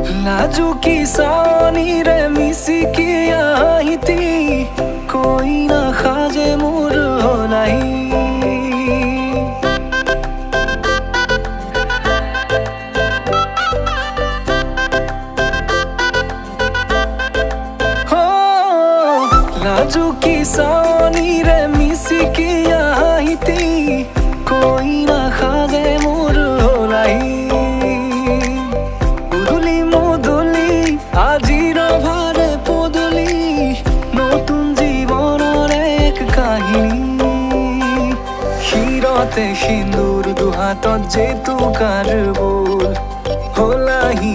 लाजू की सानी रे मिसी की आईती कोई ना खाजे मोर होलाई हो लाजू की सानी रे मिसी की आईती कोई ना खाजे मोर होलाई আজির ভারে পদলি নতুন জীবনের এক কাহিনী শিরতে সিন্দুর দুহাতত যেতু কার বোল হলাহি